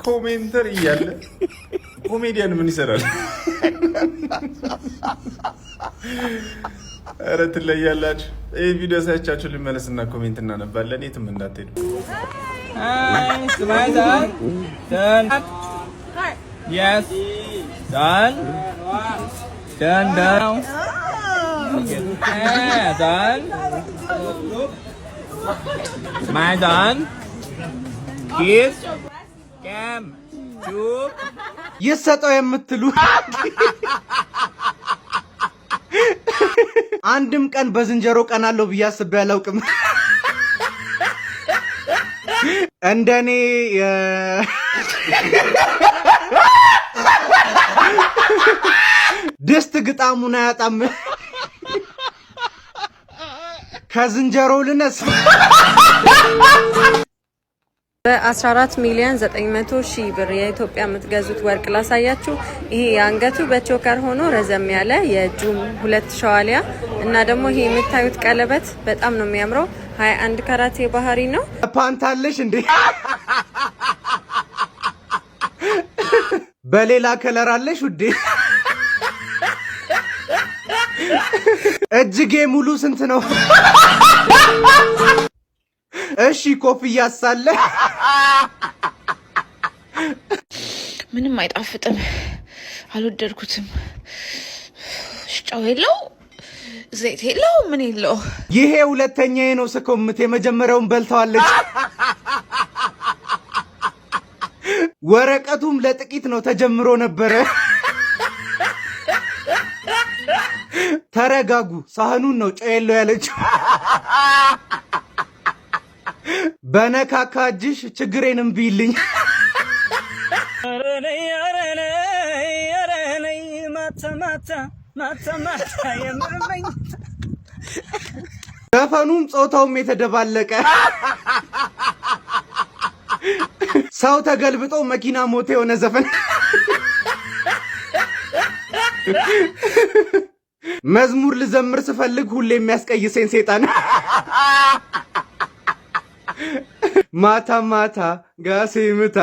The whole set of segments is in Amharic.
ኮሜንተር እያለ ኮሜዲያን ምን ይሰራል? ኧረ ትለያላችሁ። ይህ ቪዲዮ ሳይቻችሁ ልመለስና ኮሜንት እናነባለን። የትም እንዳትሄዱ። Yes. Done. Done. Done. Done. My done. Kiss. Cam. Chup. የሰጠው የምትሉ አንድም ቀን በዝንጀሮ ቀናለው ብዬ አስቤ አላውቅም። እንደኔ ድስት ግጣሙን አያጣም። ከዝንጀሮ ልነስ በ14 ሚሊዮን 900 ሺህ ብር የኢትዮጵያ የምትገዙት ወርቅ ላሳያችሁ። ይሄ የአንገቱ በቾከር ሆኖ ረዘም ያለ የእጁም 2 ሸዋሊያ እና ደግሞ ይሄ የምታዩት ቀለበት በጣም ነው የሚያምረው። 21 ካራት የባህሪ ነው። ፓንታለሽ እንዴ? በሌላ ከለር አለሽ ውዴ? እጅጌ ሙሉ ስንት ነው? እሺ ኮፍያ ሳለ ምንም አይጣፍጥም፣ አልወደድኩትም። ጨው የለው፣ ዘይት የለው፣ ምን የለው። ይሄ ሁለተኛዬ ነው ስኮምት፣ የመጀመሪያውን በልተዋለች። ወረቀቱም ለጥቂት ነው ተጀምሮ ነበረ። ተረጋጉ፣ ሳህኑን ነው ጨው የለው ያለችው። በነካካ እጅሽ ችግሬንም ቢልኝ። ዘፈኑም ጾታውም የተደባለቀ ሰው ተገልብጦ መኪና ሞተ የሆነ ዘፈን። መዝሙር ልዘምር ስፈልግ ሁሌ የሚያስቀይሰኝ ሴጣን። ማታ ማታ ጋሴ ምታ።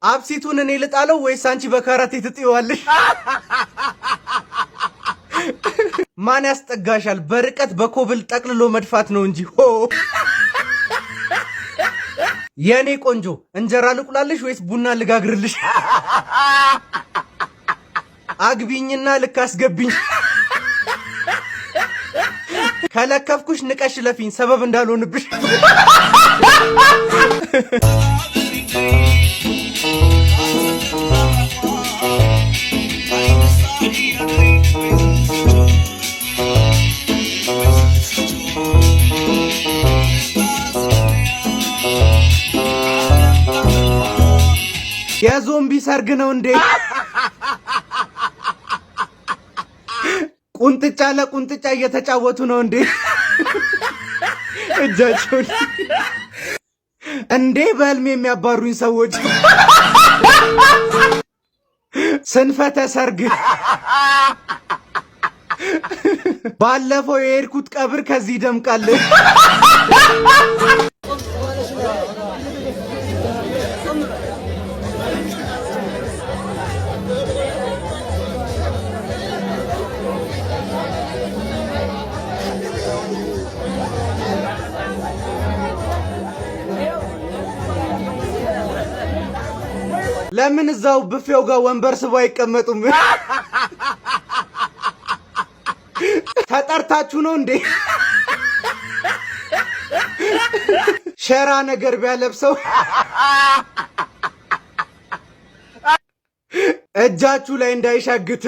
አብሲቱን እኔ ልጣለው ወይስ አንቺ በካራቴ ትጥይዋለሽ? ማን ያስጠጋሻል? በርቀት በኮብል ጠቅልሎ መድፋት ነው እንጂ። ሆ የኔ ቆንጆ እንጀራ ልቁላልሽ ወይስ ቡና ልጋግርልሽ? አግቢኝና ልክ አስገብኝ። ከለከፍኩሽ ንቀሽ ለፊኝ ሰበብ እንዳልሆንብሽ። የዞምቢ ሰርግ ነው እንዴ? ቁንጥጫ ለቁንጥጫ እየተጫወቱ ነው እንዴ? እጃቸውን እንዴ በህልም የሚያባሩኝ ሰዎች። ስንፈተ ሰርግ። ባለፈው የሄድኩት ቀብር ከዚህ ይደምቃል። ለምን እዛው ብፌው ጋር ወንበር ስቦ አይቀመጡም? ተጠርታችሁ ነው እንዴ? ሸራ ነገር ቢያለብሰው እጃችሁ ላይ እንዳይሻግት።